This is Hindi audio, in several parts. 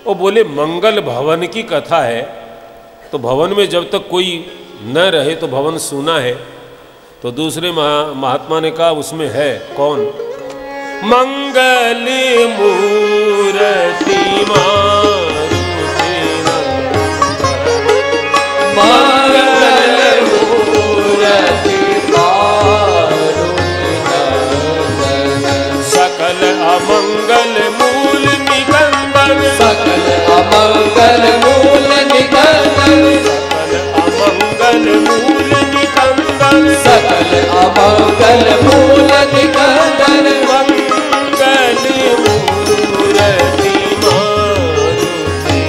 वो बोले मंगल भवन की कथा है, तो भवन में जब तक कोई न रहे तो भवन सूना है। तो दूसरे महात्मा ने कहा उसमें है कौन? मंगल मूर्ति सकल अमंगल मूल निकंदन, सकल अमंगल मूल निकंदन, सकल अमंगल मूल निकंदन, सकल अमंगल मूल निकंदन, मंगल मूर्ति मारुति,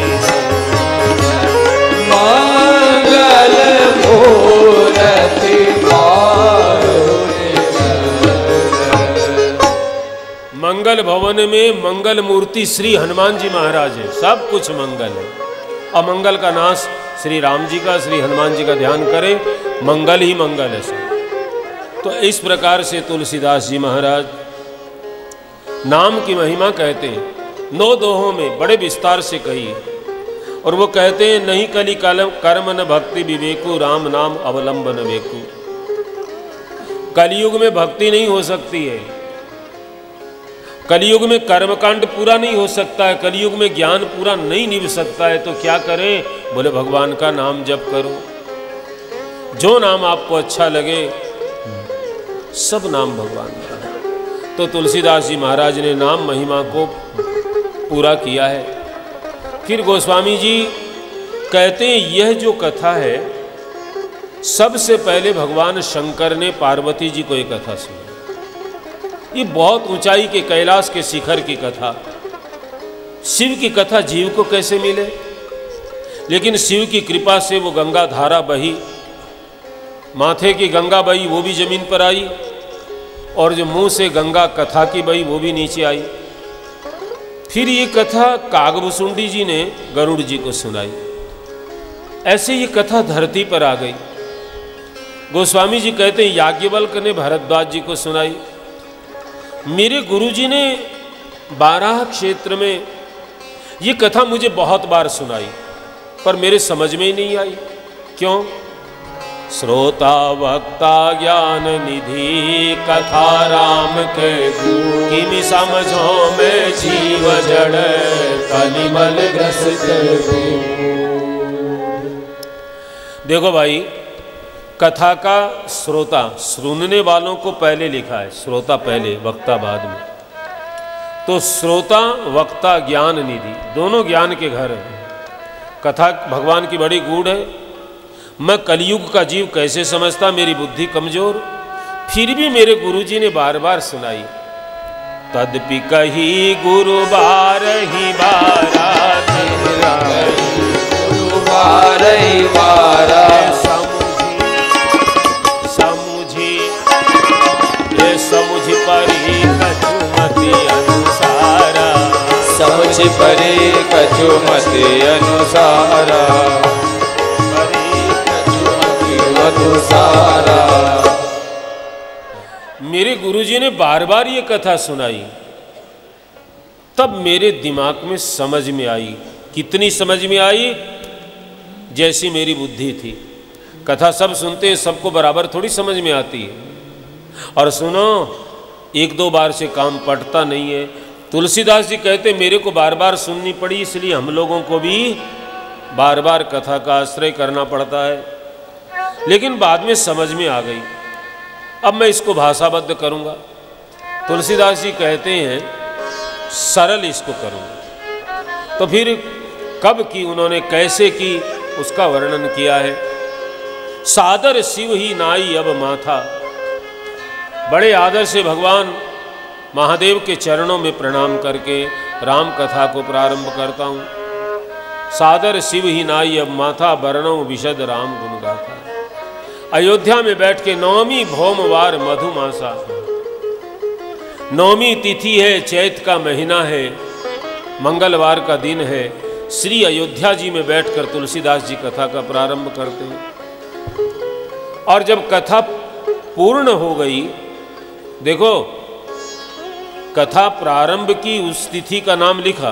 मंगल मूर्ति मारुति। मंगल भवन में मंगल मूर्ति श्री हनुमान जी महाराज है। सब कुछ मंगल है। अमंगल का नाश श्री राम जी का, श्री हनुमान जी का ध्यान करें, मंगल ही मंगल है सब। तो इस प्रकार से तुलसीदास जी महाराज नाम की महिमा कहते हैं। 9 दोहों में बड़े विस्तार से कही, और वो कहते हैं नहीं कली कर्म न भक्ति विवेकु, राम नाम अवलंबन वेकु। कलयुग में भक्ति नहीं हो सकती है, कलयुग में कर्मकांड पूरा नहीं हो सकता है, कलयुग में ज्ञान पूरा नहीं निभ सकता है। तो क्या करें? बोले भगवान का नाम जप करो, जो नाम आपको अच्छा लगे, सब नाम भगवान का है। तो तुलसीदास जी महाराज ने नाम महिमा को पूरा किया है। फिर गोस्वामी जी कहते हैं यह जो कथा है, सबसे पहले भगवान शंकर ने पार्वती जी को एक कथा सुनाई। ये बहुत ऊंचाई के कैलाश के शिखर की कथा। शिव की कथा जीव को कैसे मिले? लेकिन शिव की कृपा से वो गंगा धारा बही, माथे की गंगा बही वो भी जमीन पर आई, और जो मुंह से गंगा कथा की बही वो भी नीचे आई। फिर ये कथा कागभूषुंडी जी ने गरुड़ जी को सुनाई। ऐसे ये कथा धरती पर आ गई। गोस्वामी जी कहते हैं याज्ञवल्क्य ने भरद्वाज जी को सुनाई। मेरे गुरुजी ने बाराह क्षेत्र में ये कथा मुझे बहुत बार सुनाई, पर मेरे समझ में ही नहीं आई। क्यों? श्रोता वक्ता ज्ञान निधि कथा राम के किमि समझो में जीव जड़ कलिमल ग्रसित। देखो भाई, कथा का श्रोता, सुनने वालों को पहले लिखा है, श्रोता पहले वक्ता बाद में। तो श्रोता वक्ता ज्ञान निधि दोनों ज्ञान के घर हैं। कथा भगवान की बड़ी गूढ़ है। मैं कलयुग का जीव कैसे समझता, मेरी बुद्धि कमजोर, फिर भी मेरे गुरुजी ने बार बार सुनाई। तदपि कही गुरु बारही बारा, गुरु बारही बारा, समुझ परी कछुमति अनुसारा, समझ परे कछुमति अनुसारा, अनुसारा। मेरे गुरुजी ने बार बार ये कथा सुनाई, तब मेरे दिमाग में समझ में आई। कितनी समझ में आई? जैसी मेरी बुद्धि थी। कथा सब सुनते हैं, सबको बराबर थोड़ी समझ में आती है। और सुनो, 1-2 बार से काम पड़ता नहीं है। तुलसीदास जी कहते मेरे को बार बार सुननी पड़ी, इसलिए हम लोगों को भी बार बार कथा का आश्रय करना पड़ता है। लेकिन बाद में समझ में आ गई। अब मैं इसको भाषाबद्ध करूंगा। तुलसीदास जी कहते हैं सरल इसको करूंगा। तो फिर कब की, उन्होंने कैसे की, उसका वर्णन किया है। सादर शिव ही नाई अब माथा, बड़े आदर से भगवान महादेव के चरणों में प्रणाम करके राम कथा को प्रारंभ करता हूँ। सादर शिव ही नाई अब माथा, वर्णो विशद राम गुण गाथा। अयोध्या में बैठ के नवमी भौमवार मधुमासा, नवमी तिथि है, चैत का महीना है, मंगलवार का दिन है। श्री अयोध्या जी में बैठकर तुलसीदास जी कथा का प्रारंभ करते हैं। और जब कथा पूर्ण हो गई, देखो कथा प्रारंभ की उस तिथि का नाम लिखा,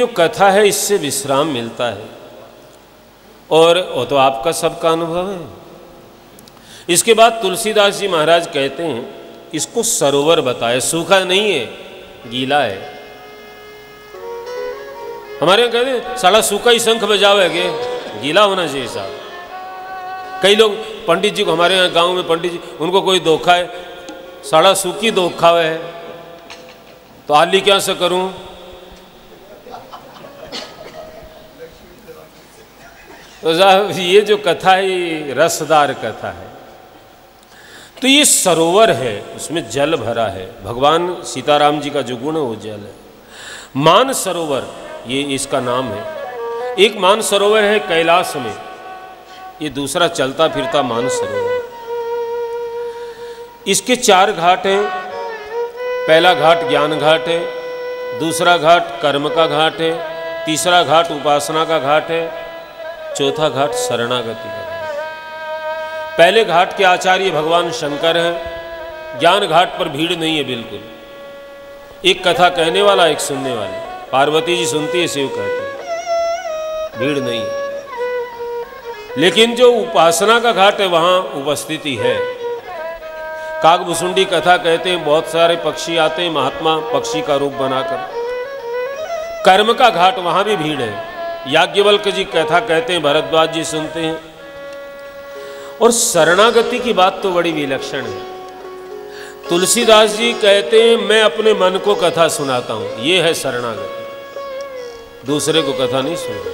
जो कथा है इससे विश्राम मिलता है, और वो तो आपका सबका अनुभव है। इसके बाद तुलसीदास जी महाराज कहते हैं इसको सरोवर बताए, सूखा नहीं है, गीला है। हमारे यहाँ कहते हैं साला सूखा ही शंख बजावेगे, गीला होना चाहिए साहब। कई लोग पंडित जी को, हमारे यहाँ गांव में पंडित जी, उनको कोई धोखा है, साला सूखी धोखा है, तो आली क्या से करूं? तो साहब ये जो कथा है ये रसदार कथा है। तो ये सरोवर है, उसमें जल भरा है, भगवान सीताराम जी का जो गुण है वो जल है। मान सरोवर ये इसका नाम है। एक मान सरोवर है कैलाश में, ये दूसरा चलता फिरता मान सरोवर। इसके 4 घाट हैं। पहला घाट ज्ञान घाट है, दूसरा घाट कर्म का घाट है, तीसरा घाट उपासना का घाट है, चौथा घाट शरणागति का घाट। पहले घाट के आचार्य भगवान शंकर हैं। ज्ञान घाट पर भीड़ नहीं है बिल्कुल, एक कथा कहने वाला एक सुनने वाला, पार्वती जी सुनती है, शिव कहते हैं, भीड़ नहीं है। लेकिन जो उपासना का घाट है वहां उपस्थिति है। कागभुसुंडी कथा कहते हैं, बहुत सारे पक्षी आते हैं, महात्मा पक्षी का रूप बनाकर। कर्म का घाट वहां भी भीड़ है। याज्ञवल्क जी कथा कहते हैं, भरद्वाज जी सुनते हैं। और शरणागति की बात तो बड़ी विलक्षण है। तुलसीदास जी कहते हैं मैं अपने मन को कथा सुनाता हूं, ये है शरणागति। दूसरे को कथा नहीं सुनाते,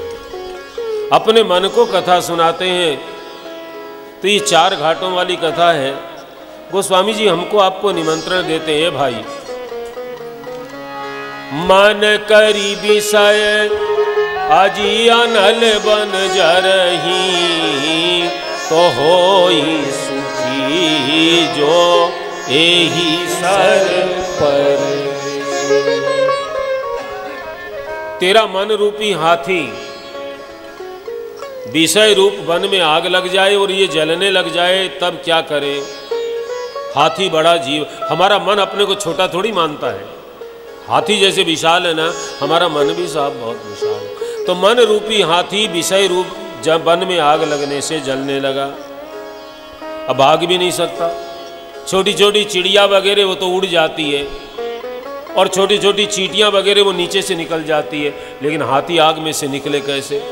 अपने मन को कथा सुनाते हैं। तो ये 4 घाटों वाली कथा है। गोस्वामी जी हमको आपको निमंत्रण देते हैं, भाई मन करी विषय अजी अनल बन जरही, तो होई सुखी जो एही सर पर। तेरा मन रूपी हाथी विषय रूप वन में आग लग जाए और ये जलने लग जाए, तब क्या करे? हाथी बड़ा जीव, हमारा मन अपने को छोटा थोड़ी मानता है। हाथी जैसे विशाल है ना, हमारा मन भी साहब बहुत विशाल है। तो मन रूपी हाथी विषय रूप जब वन में आग लगने से जलने लगा, अब भाग भी नहीं सकता। छोटी छोटी चिड़िया वगैरह वो तो उड़ जाती है, और छोटी छोटी चींटियां वगैरह वो नीचे से निकल जाती है, लेकिन हाथी आग में से निकले कैसे?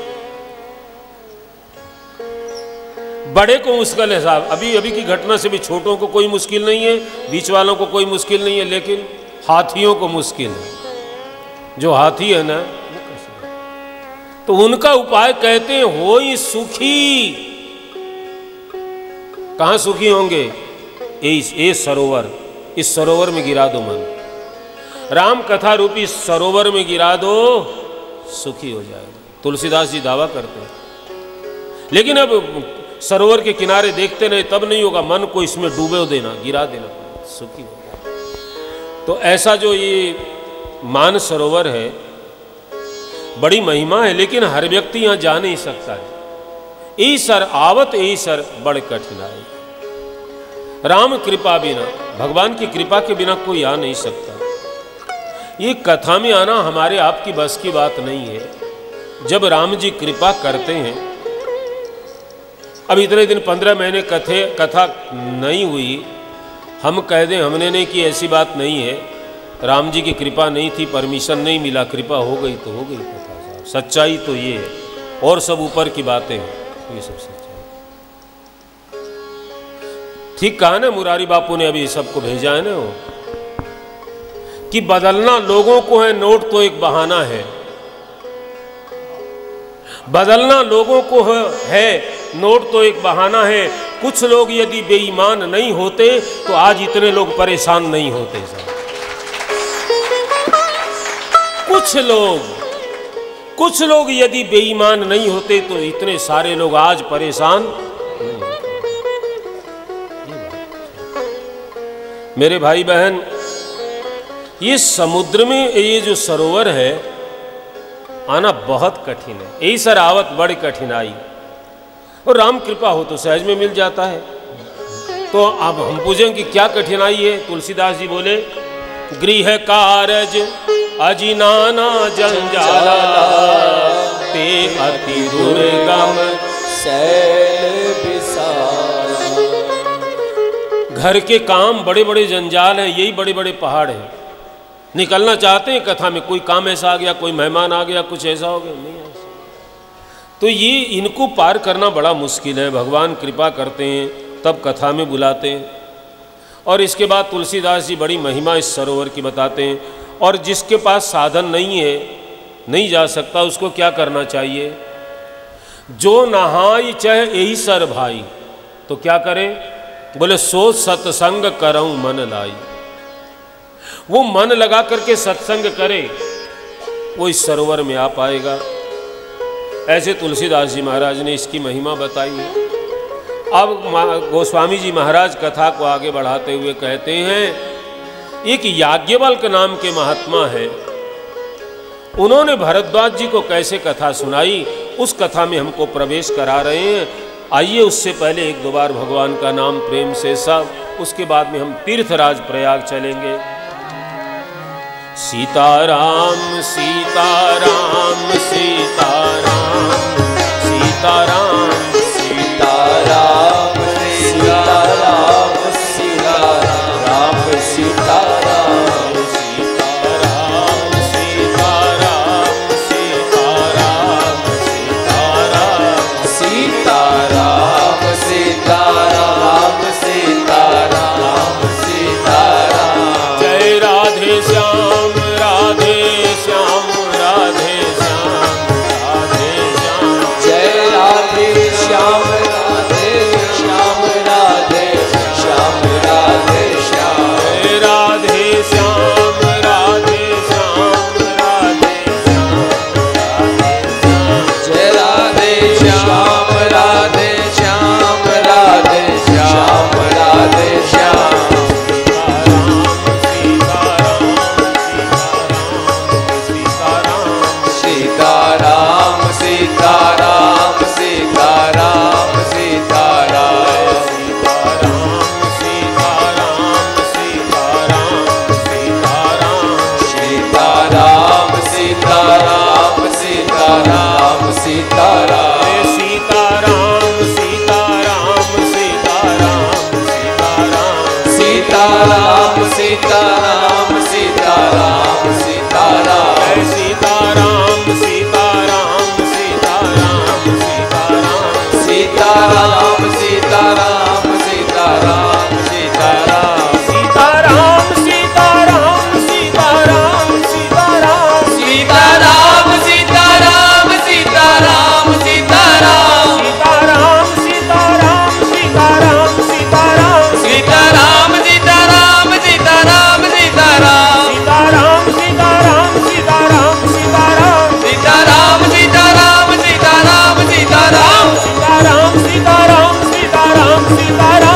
बड़े को मुश्किल है साहब, अभी अभी की घटना से भी छोटों को कोई मुश्किल नहीं है, बीच वालों को कोई मुश्किल नहीं है, लेकिन हाथियों को मुश्किल है। जो हाथी है ना, तो उनका उपाय कहते हैं होई सुखी। कहां सुखी होंगे? ये सरोवर, इस सरोवर में गिरा दो मन, राम कथा रूपी सरोवर में गिरा दो, सुखी हो जाएगा। तुलसीदास जी दावा करते हैं। लेकिन अब सरोवर के किनारे देखते नहीं, तब नहीं होगा, मन को इसमें डूबे देना, गिरा देना, सुखी हो जाएगा। तो ऐसा जो ये मान सरोवर है, बड़ी महिमा है, लेकिन हर व्यक्ति यहां जा नहीं सकता है। ईसर आवत ईसर बड़ कठिनाई, राम कृपा बिना, भगवान की कृपा के बिना कोई आ नहीं सकता। ये कथा में आना हमारे आपकी बस की बात नहीं है। जब राम जी कृपा करते हैं, अब इतने दिन 15 महीने कथा नहीं हुई, हम कह दें हमने नहीं की, ऐसी बात नहीं है। राम जी की कृपा नहीं थी, परमिशन नहीं मिला, कृपा हो गई तो हो गई कथा साहब। सच्चाई तो ये है, और सब ऊपर की बातें हैं, ये सब सच्चाई। ठीक कहा ना मुरारी बापू ने, अभी सबको भेजा है ना वो, कि बदलना लोगों को है नोट तो एक बहाना है। बदलना लोगों को है नोट तो एक बहाना है। कुछ लोग यदि बेईमान नहीं होते तो आज इतने लोग परेशान नहीं होते साहब। कुछ लोग यदि बेईमान नहीं होते तो इतने सारे लोग आज परेशान नहीं होते। मेरे भाई बहन, ये समुद्र में ये जो सरोवर है आना बहुत कठिन है। यही सर आवत बड़ी कठिनाई, और राम कृपा हो तो सहज में मिल जाता है। तो अब हम पूछें कि क्या कठिनाई है? तुलसीदास जी बोले, गृह कारज अजी नाना जंजाला ते अति दुर्गम शैल विशाल। घर के काम बड़े बड़े जंजाल हैं, यही बड़े बड़े पहाड़ हैं। निकलना चाहते हैं कथा में, कोई काम ऐसा आ गया, कोई मेहमान आ गया, कुछ ऐसा हो गया, नहीं ऐसा। तो ये इनको पार करना बड़ा मुश्किल है। भगवान कृपा करते हैं तब कथा में बुलाते हैं। और इसके बाद तुलसीदास जी बड़ी महिमा इस सरोवर की बताते हैं। और जिसके पास साधन नहीं है, नहीं जा सकता, उसको क्या करना चाहिए? जो नहाई चाहे यही सर भाई, तो क्या करें? बोले सो सत्संग करऊं मन लाई। वो मन लगा करके सत्संग करे, वो इस सरोवर में आ पाएगा। ऐसे तुलसीदास जी महाराज ने इसकी महिमा बताई है। अब गोस्वामी जी महाराज कथा को आगे बढ़ाते हुए कहते हैं, एक याज्ञवल्क नाम के महात्मा है, उन्होंने भरद्वाज जी को कैसे कथा सुनाई, उस कथा में हमको प्रवेश करा रहे हैं। आइए उससे पहले एक दो बार भगवान का नाम प्रेम से सब, उसके बाद में हम तीर्थराज प्रयाग चलेंगे। सीताराम सीताराम सीताराम सीताराम सीताराम सीताराम सीताराम सीताराम सीताराम सीताराम सीताराम सीताराम सीताराम सीताराम सीताराम सीताराम। जय राधे श्याम राधे श्याम राधे श्याम राधे श्याम। जय राधे श्याम राधे श्याम राधे श्याम राधे श्याम। जय राधे श्याम राधे श्याम राधे श्याम राधे श्याम। जय राधे श्याम राधे श्याम राधे श्याम राधे श्याम। सीताराम सीताराम सीताराम सीताराम। सीताराम सीताराम सीताराम सीताराम। सीताराम सीताराम सीताराम सीताराम। सीताराम सीताराम सीताराम सीताराम। जय सीताराम सीताराम सीताराम सीताराम। सीताराम सीताराम सीताराम सीताराम। सीताराम सीताराम सीताराम सीताराम। सीताराम सीताराम सीताराम सीताराम। सीताराम सीताराम सीताराम सीताराम। सीताराम सीताराम सीताराम सीताराम। सीताराम सीताराम सीताराम सीताराम। सीताराम सीताराम सीताराम सीताराम। सीताराम सीताराम सीताराम सीताराम। सीताराम सीताराम सीताराम सीताराम।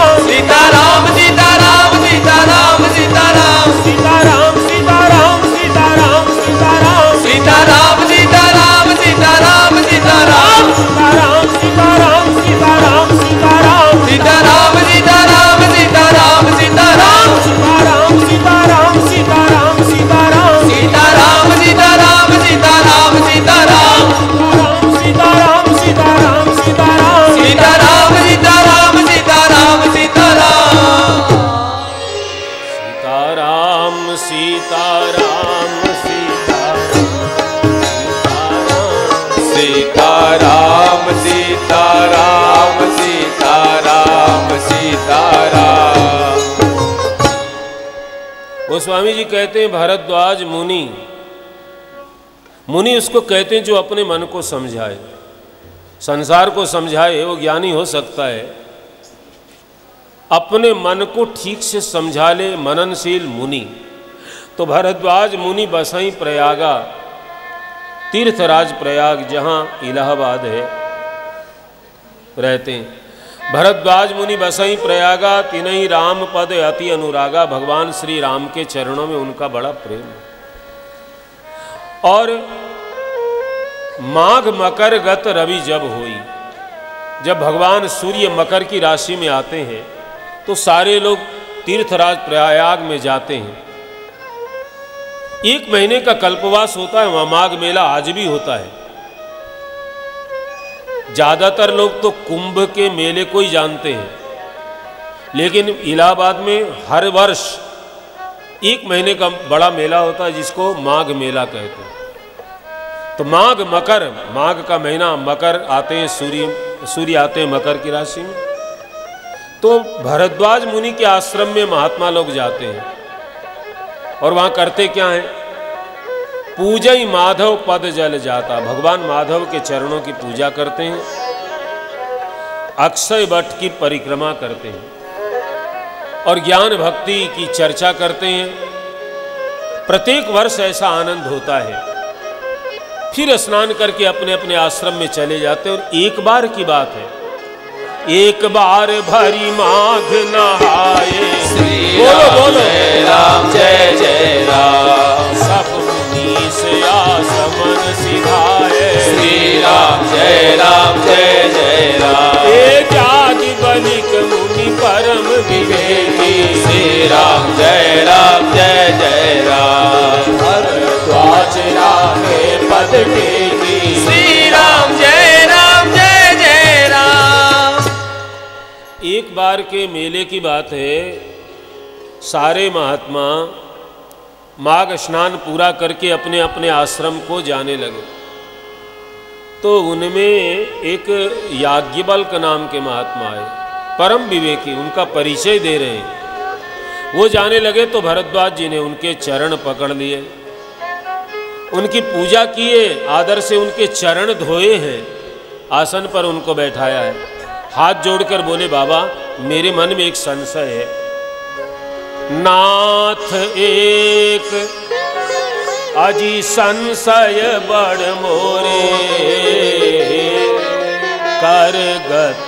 सीताराम सीताराम सीताराम सीताराम। सीताराम सीताराम सीताराम सीताराम। सीताराम सीताराम सीताराम सीताराम। सीताराम सीताराम सीताराम सीताराम। सीताराम सीताराम सीताराम सीताराम। सीताराम सीताराम सीताराम सीताराम। सीताराम सीताराम सीताराम सीताराम। सीताराम सीताराम सीताराम सीताराम। सीताराम सीताराम सीताराम। सीताराम सीताराम सीताराम सीताराम। गोस्वामी जी कहते हैं भरद्वाज मुनि, मुनि उसको कहते हैं जो अपने मन को समझाए, संसार को समझाए, वो ज्ञानी हो सकता है। अपने मन को ठीक से समझा ले मननशील मुनि। तो भरद्वाज मुनि बसई प्रयागा, तीर्थराज प्रयाग जहाँ इलाहाबाद है रहते हैं। भरद्वाज मुनि बसई प्रयागा, तिनहि राम पद अति अनुरागा। भगवान श्री राम के चरणों में उनका बड़ा प्रेम है। और माघ मकर गत रवि जब हुई, जब भगवान सूर्य मकर की राशि में आते हैं तो सारे लोग तीर्थराज प्रयाग में जाते हैं। 1 महीने का कल्पवास होता है, वहां माघ मेला आज भी होता है। ज्यादातर लोग तो कुंभ के मेले को ही जानते हैं, लेकिन इलाहाबाद में हर वर्ष 1 महीने का बड़ा मेला होता है जिसको माघ मेला कहते हैं। तो माघ मकर, माघ का महीना, मकर आते हैं, सूर्य आते हैं मकर की राशि में। तो भरद्वाज मुनि के आश्रम में महात्मा लोग जाते हैं और वहां करते क्या है? पूजई माधव पद जल जाता, भगवान माधव के चरणों की पूजा करते हैं, अक्षय वट की परिक्रमा करते हैं और ज्ञान भक्ति की चर्चा करते हैं। प्रत्येक वर्ष ऐसा आनंद होता है। फिर स्नान करके अपने अपने आश्रम में चले जाते हैं। और एक बार की बात है, एक बार भरी माघ नहाए, बोलो बोलो राम जय जय राम, सब मुनि से आसमन सिधाए, श्री राम जय जय राम, एक आदि बलिक मुनि परम विवेकी, श्री राम जय जय राम, भरद्वाज रामे पद टेकी, श्री राम जय राम। एक बार के मेले की बात है। सारे महात्मा माघ स्नान पूरा करके अपने अपने आश्रम को जाने लगे। तो उनमें एक याज्ञवल्क नाम के महात्मा आए, परम विवेकी, उनका परिचय दे रहे हैं। वो जाने लगे तो भरद्वाज जी ने उनके चरण पकड़ लिए, उनकी पूजा किए, आदर से उनके चरण धोए हैं, आसन पर उनको बैठाया है। हाथ जोड़कर बोले, बाबा मेरे मन में एक संशय है। नाथ एक अजी संशय बड़ मोरे, करगत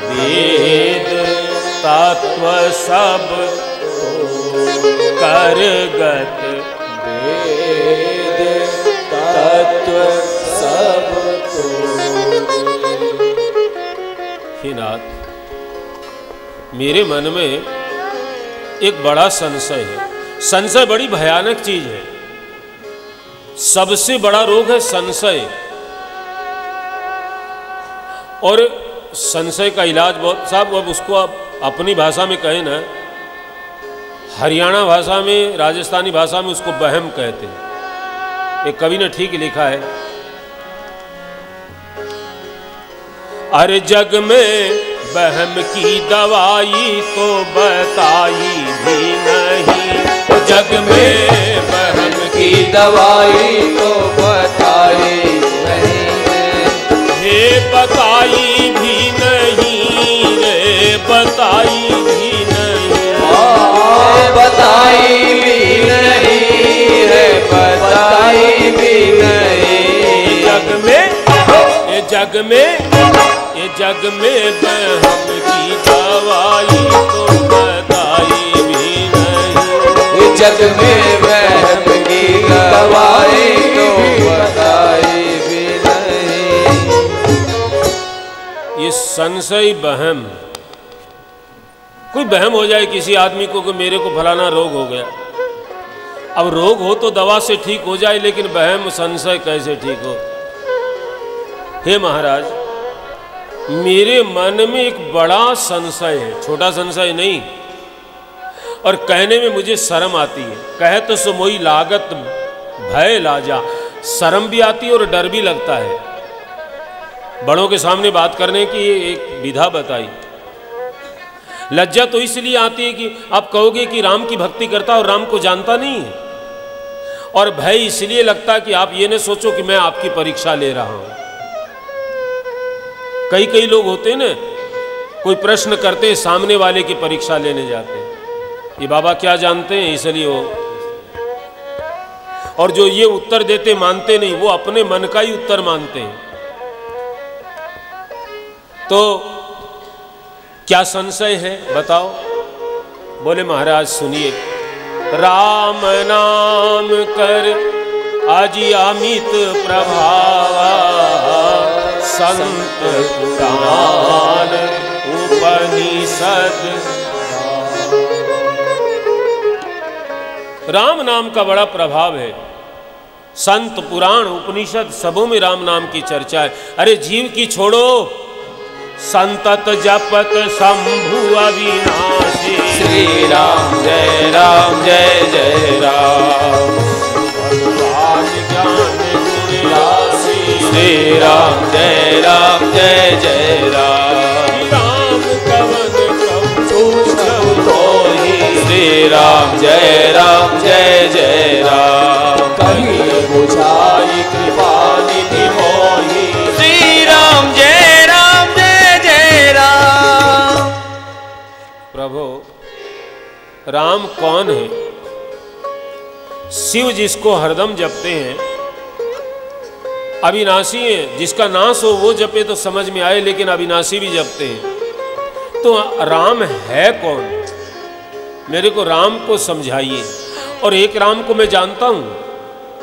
वेद तत्व सब, करगत वेद तत्व सब। हे नाथ, मेरे मन में एक बड़ा संशय है। संशय बड़ी भयानक चीज है। सबसे बड़ा रोग है संशय। और संशय का इलाज बहुत, साहब अब उसको आप अपनी भाषा में कहें ना, हरियाणा भाषा में, राजस्थानी भाषा में उसको वहम कहते हैं। एक कवि ने ठीक लिखा है, अरे जग में वहम की दवाई तो बताई भी नहीं, जग में वहम की दवाई तो बताई नहीं, हे बताई भी नहीं रे, बताई भी नहीं, बताई भी नहीं रे, बताई भी नहीं। जग में, ये जग में, ये जग में वहम की दवाई तो बताई भी नहीं, ये जग में वहम की दवाई तो बताई भी नहीं। ये संशय वहम, कोई वहम हो जाए किसी आदमी को कि मेरे को फलाना रोग हो गया। अब रोग हो तो दवा से ठीक हो जाए, लेकिन वहम संशय कैसे ठीक हो? हे महाराज, मेरे मन में एक बड़ा संशय है, छोटा संशय नहीं, और कहने में मुझे शर्म आती है। कहे तो सो मोई लागत भय लाजा, शर्म भी आती है और डर भी लगता है। बड़ों के सामने बात करने की एक विधा बताई। लज्जा तो इसलिए आती है कि आप कहोगे कि राम की भक्ति करता और राम को जानता नहीं है, और भय इसलिए लगता कि आप ये न सोचो कि मैं आपकी परीक्षा ले रहा हूं। कई कई लोग होते हैं ना, कोई प्रश्न करते, सामने वाले की परीक्षा लेने जाते हैं, ये बाबा क्या जानते हैं, इसलिए वो, और जो ये उत्तर देते मानते नहीं, वो अपने मन का ही उत्तर मानते हैं। तो क्या संशय है बताओ? बोले महाराज सुनिए, राम नाम कर आजी अमित प्रभावा, संत पुराण उपनिषद। राम नाम का बड़ा प्रभाव है। संत पुराण उपनिषद सबों में राम नाम की चर्चा है। अरे जीव की छोड़ो, संतत जपत शंभु अविनाशी, श्री राम जय जय राम। भगवान ज्ञान गुण राशि, श्री राम जय जय राम। राम कवन पूछहु तोहि, श्री राम जय जय राम। कहिए बुझाई कृपा निधि मोहि, श्री राम जय राम। प्रभु राम कौन है? शिव जिसको हरदम जपते हैं, अविनाशी है। जिसका नाश हो वो जपे तो समझ में आए, लेकिन अविनाशी भी जपते हैं। तो राम है कौन? मेरे को राम को समझाइए। और एक राम को मैं जानता हूं।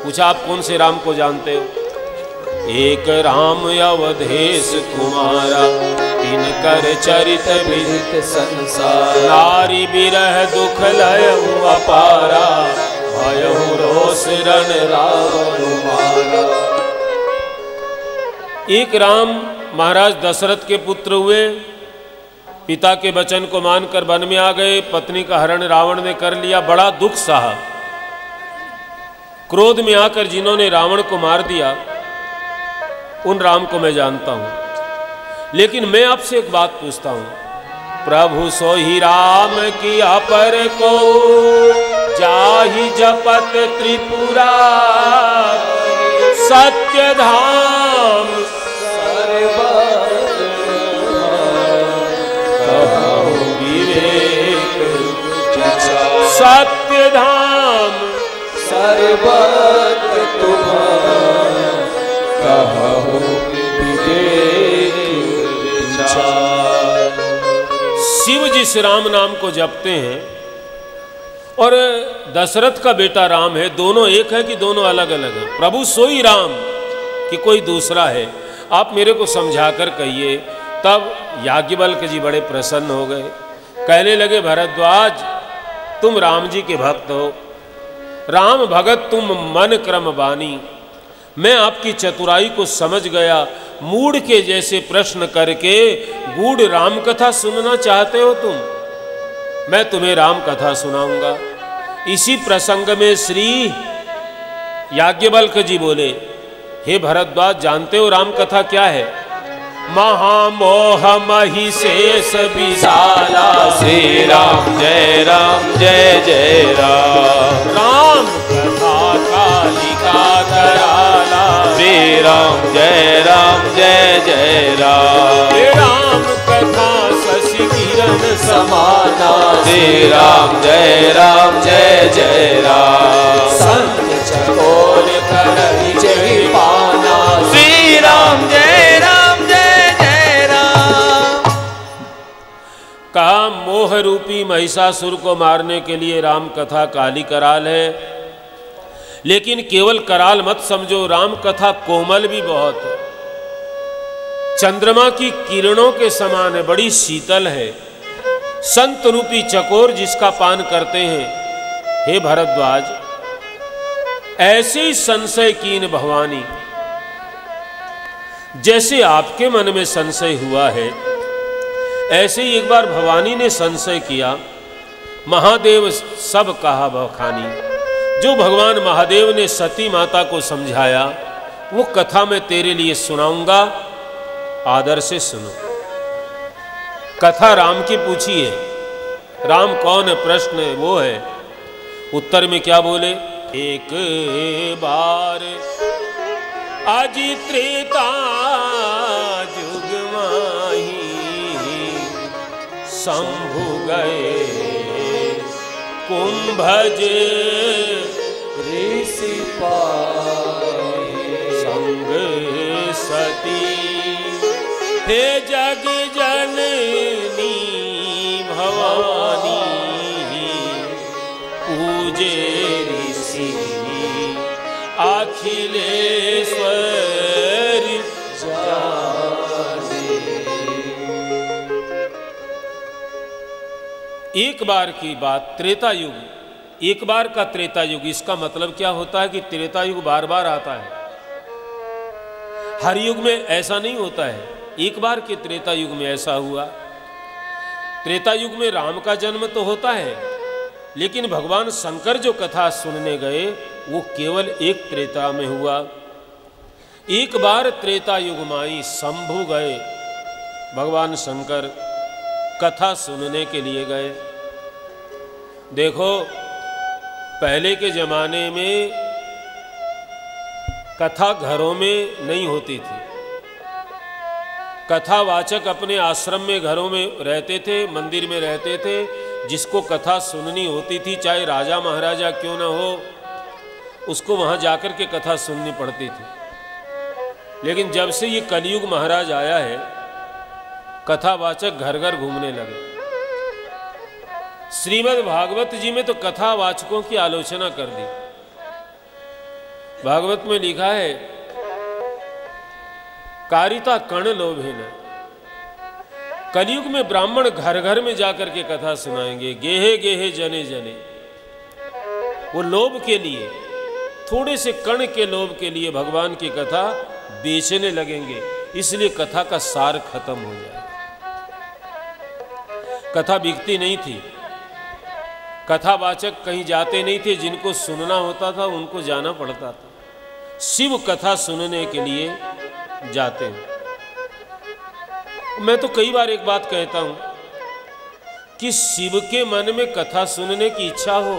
पूछा आप कौन से राम को जानते हो? एक राम अवधेश कुमारा, तिनकर चरित विदित संसार। नारी बिरह दुख लयहु अपारा, भयहु रोष रण रावण मारा। एक राम महाराज दशरथ के पुत्र हुए, पिता के वचन को मानकर वन में आ गए। पत्नी का हरण रावण ने कर लिया, बड़ा दुख सहा। क्रोध में आकर जिन्होंने रावण को मार दिया, उन राम को मैं जानता हूं। लेकिन मैं आपसे एक बात पूछता हूं, प्रभु सोही राम की अपर को, जाहि जपत त्रिपुरा, सत्य धाम सत्य धाम सर्वत तुम्हारा, कहु विवेक विचार। शिव जिस राम नाम को जपते हैं और दशरथ का बेटा राम है, दोनों एक है कि दोनों अलग अलग है? प्रभु सोई राम कि कोई दूसरा है? आप मेरे को समझाकर कहिए। तब याज्ञवल्क जी बड़े प्रसन्न हो गए, कहने लगे भरद्वाज तुम राम जी के भक्त हो, राम भगत तुम मन क्रम बानी। मैं आपकी चतुराई को समझ गया। मूढ़ के जैसे प्रश्न करके गूढ़ राम कथा सुनना चाहते हो तुम, मैं तुम्हें राम कथा सुनाऊंगा। इसी प्रसंग में श्री याज्ञवल्क जी बोले, हे भरद्वाज जानते हो राम कथा क्या है? महामोह महिषेष विशाला, श्री राम जय जय राम। राम कथा कालिका कराला, श्री राम जय जय राम। राम कथा शशि किरण समाना, श्री राम जय जय राम। संत चकोर करहि जय पाना, श्री राम जय कहा मोह रूपी महिषासुर को मारने के लिए राम कथा काली कराल है। लेकिन केवल कराल मत समझो, राम कथा कोमल भी बहुत है। चंद्रमा की किरणों के समान है, बड़ी शीतल है। संत रूपी चकोर जिसका पान करते हैं, हे भरद्वाज ऐसे ही संशय कीन भवानी, जैसे आपके मन में संशय हुआ है, ऐसे ही एक बार भवानी ने संशय किया। महादेव सब कहा बखानी। जो भगवान महादेव ने सती माता को समझाया, वो कथा मैं तेरे लिए सुनाऊंगा, आदर से सुनो। कथा राम की पूछी है। राम कौन है? प्रश्न है वो है। उत्तर में क्या बोले? एक बार अजी त्रेता जुग माही, शंभु गए कुंभज ऋषि पाहि, संग सती हे जग जननी भवानी, पूजे ऋषि अखिलेश्वर एक बार की बात, त्रेता युग एक बार का त्रेता युग, इसका मतलब क्या होता है कि त्रेता युग बार बार आता है। हर युग में ऐसा नहीं होता है, एक बार के त्रेता युग में ऐसा हुआ। त्रेता युग में राम का जन्म तो होता है, लेकिन भगवान शंकर जो कथा सुनने गए वो केवल एक त्रेता में हुआ। एक बार त्रेता युग माई शंभु गए, भगवान शंकर कथा सुनने के लिए गए। देखो, पहले के जमाने में कथा घरों में नहीं होती थी। कथावाचक अपने आश्रम में, घरों में रहते थे, मंदिर में रहते थे। जिसको कथा सुननी होती थी, चाहे राजा महाराजा क्यों ना हो, उसको वहां जाकर के कथा सुननी पड़ती थी। लेकिन जब से ये कलयुग महाराज आया है, कथावाचक घर घर घूमने लगे। श्रीमद् भागवत जी में तो कथावाचकों की आलोचना कर दी। भागवत में लिखा है, कारिता कर्ण लोभे न। कलयुग में ब्राह्मण घर घर में जाकर के कथा सुनाएंगे, गेहे गेहे जने जने। वो लोभ के लिए, थोड़े से कण के लोभ के लिए भगवान की कथा बेचने लगेंगे, इसलिए कथा का सार खत्म हो जाए। कथा बिकती नहीं थी, कथावाचक कहीं जाते नहीं थे, जिनको सुनना होता था उनको जाना पड़ता था। शिव कथा सुनने के लिए जाते हैं। मैं तो कई बार एक बात कहता हूं कि शिव के मन में कथा सुनने की इच्छा हो